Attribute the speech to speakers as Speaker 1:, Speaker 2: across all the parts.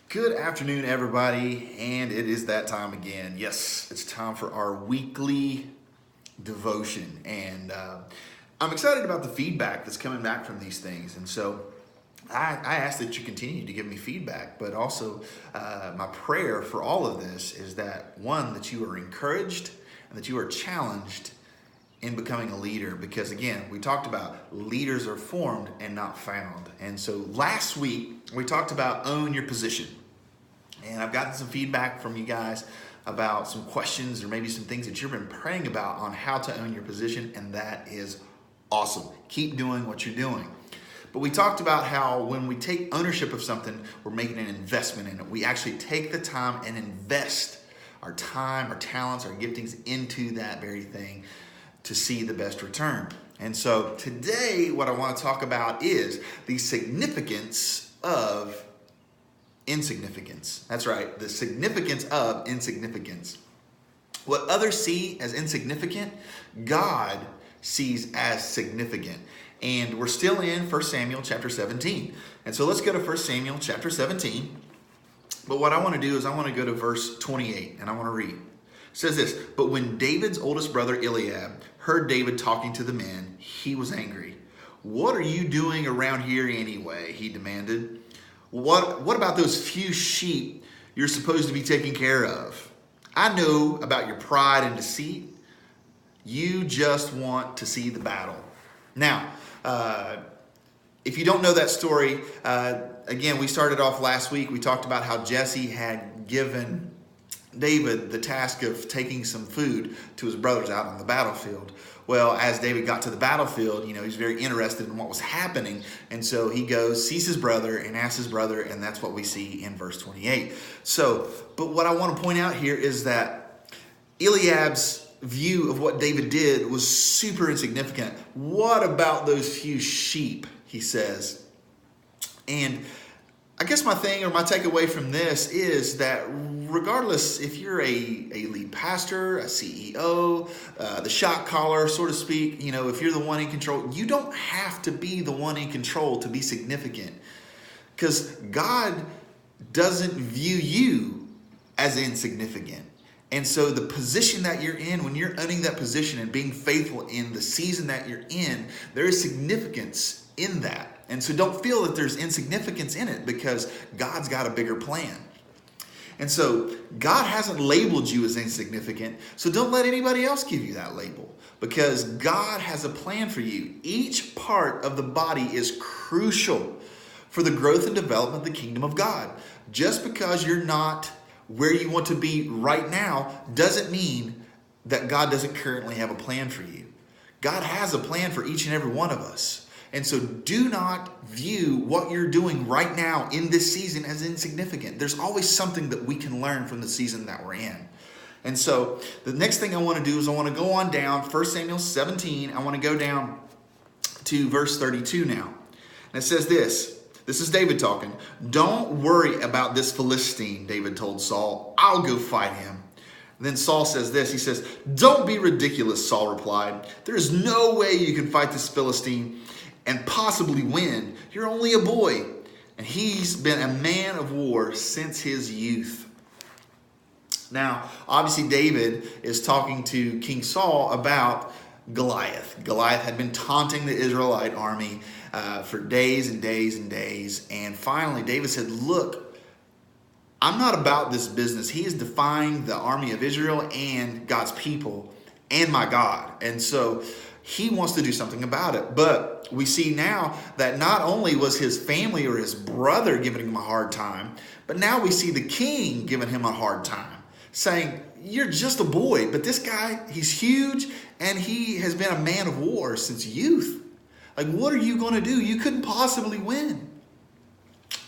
Speaker 1: Good afternoon, everybody, and it is that time again. Yes, it's time for our weekly devotion, and I'm excited about the feedback that's coming back from these things. And so I ask that you continue to give me feedback, but also my prayer for all of this is that one, that you are encouraged and that you are challenged in becoming a leader, because again, we talked about leaders are formed and not found. And so last week we talked about own your position, and I've gotten some feedback from you guys about some questions or maybe some things that you've been praying about on how to own your position, and that is awesome. Keep doing what you're doing. But we talked about how when we take ownership of something, we're making an investment in it. We actually take the time and invest our time, our talents, our giftings into that very thing to see the best return. And so today, what I want to talk about is the significance of insignificance. That's right, the significance of insignificance. What others see as insignificant, God sees as significant. And we're still in 1 Samuel chapter 17. And so let's go to 1 Samuel chapter 17. But what I want to do is I want to go to verse 28, and I want to read. It says this: "But when David's oldest brother Eliab heard David talking to the men, he was angry. 'What are you doing around here anyway?' he demanded. 'What about those few sheep you're supposed to be taking care of? I know about your pride and deceit. You just want to see the battle.'" Now, if you don't know that story, again, we started off last week. We talked about how Jesse had given David the task of taking some food to his brothers out on the battlefield. Well, as David got to the battlefield, he's very interested in what was happening. And so he goes, sees his brother, and asks his brother, and that's what we see in verse 28. So, but what I want to point out here is that Eliab's view of what David did was super insignificant. What about those few sheep, he says. And I guess my thing or my takeaway from this is that regardless if you're a lead pastor, a CEO, the shot caller, so to speak, if you're the one in control, you don't have to be the one in control to be significant, because God doesn't view you as insignificant. And so the position that you're in, when you're owning that position and being faithful in the season that you're in, there is significance in that. And so don't feel that there's insignificance in it, because God's got a bigger plan. And so God hasn't labeled you as insignificant, so don't let anybody else give you that label, because God has a plan for you. Each part of the body is crucial for the growth and development of the kingdom of God. Just because you're not where you want to be right now doesn't mean that God doesn't currently have a plan for you. God has a plan for each and every one of us. And so do not view what you're doing right now in this season as insignificant. There's always something that we can learn from the season that we're in. And so the next thing I want to do is I want to go on down, 1 Samuel 17. I want to go down to verse 32 now. And it says this. This is David talking. "Don't worry about this Philistine," David told Saul. "I'll go fight him." Then Saul says this. He says, "Don't be ridiculous," Saul replied. "There is no way you can fight this Philistine and possibly win. You're only a boy, and he's been a man of war since his youth." Now, obviously David is talking to King Saul about Goliath. Goliath had been taunting the Israelite army for days and days and days. And finally, David said, "Look, I'm not about this business. He is defying the army of Israel and God's people and my God." And so he wants to do something about it. But we see now that not only was his family or his brother giving him a hard time, but now we see the king giving him a hard time, saying, "You're just a boy, but this guy, he's huge, and he has been a man of war since youth. Like, what are you going to do? You couldn't possibly win."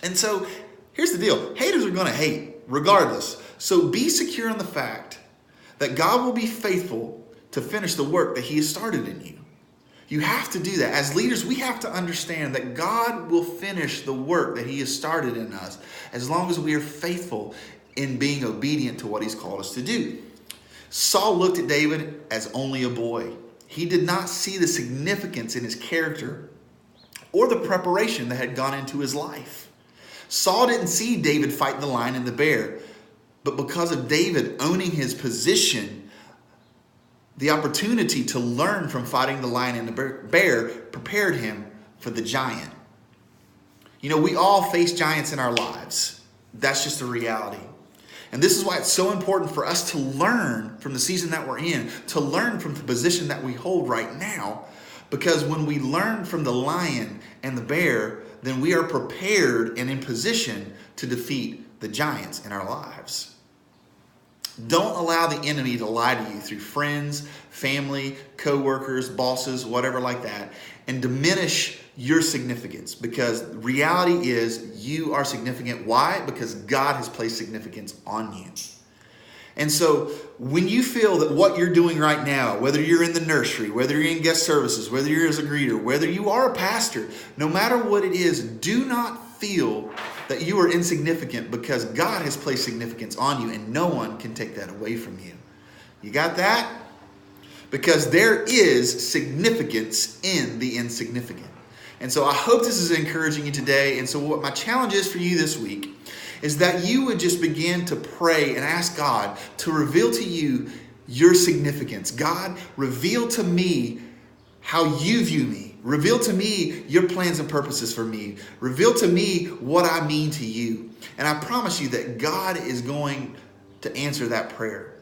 Speaker 1: And so here's the deal. Haters are going to hate regardless. So be secure in the fact that God will be faithful to finish the work that he has started in you. You have to do that. As leaders, we have to understand that God will finish the work that he has started in us as long as we are faithful in being obedient to what he's called us to do. Saul looked at David as only a boy. He did not see the significance in his character or the preparation that had gone into his life. Saul didn't see David fight the lion and the bear, but because of David owning his position, the opportunity to learn from fighting the lion and the bear prepared him for the giant. You know, we all face giants in our lives. That's just a reality. And this is why it's so important for us to learn from the season that we're in, to learn from the position that we hold right now. Because when we learn from the lion and the bear, then we are prepared and in position to defeat the giants in our lives. Don't allow the enemy to lie to you through friends, family, co-workers, bosses, whatever like that, and diminish your significance, because reality is you are significant. Why? Because God has placed significance on you. And so when you feel that what you're doing right now, whether you're in the nursery, whether you're in guest services, whether you're as a greeter, whether you are a pastor, no matter what it is, do not feel that you are insignificant, because God has placed significance on you and no one can take that away from you. You got that? Because there is significance in the insignificant. And so I hope this is encouraging you today. And so what my challenge is for you this week is that you would just begin to pray and ask God to reveal to you your significance. God, reveal to me how you view me. Reveal to me your plans and purposes for me. Reveal to me what I mean to you. And I promise you that God is going to answer that prayer.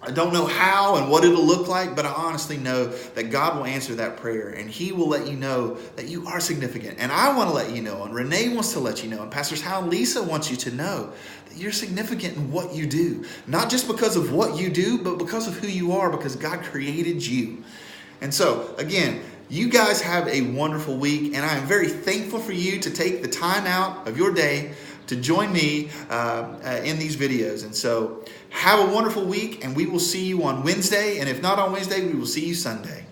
Speaker 1: I don't know how and what it'll look like, but I honestly know that God will answer that prayer, and He will let you know that you are significant. And I want to let you know, and Renee wants to let you know, and Pastors Hal and Lisa wants you to know that you're significant in what you do. Not just because of what you do, but because of who you are, because God created you. And so, again, you guys have a wonderful week, and I am very thankful for you to take the time out of your day to join me in these videos. And so have a wonderful week, and we will see you on Wednesday. And if not on Wednesday, we will see you Sunday.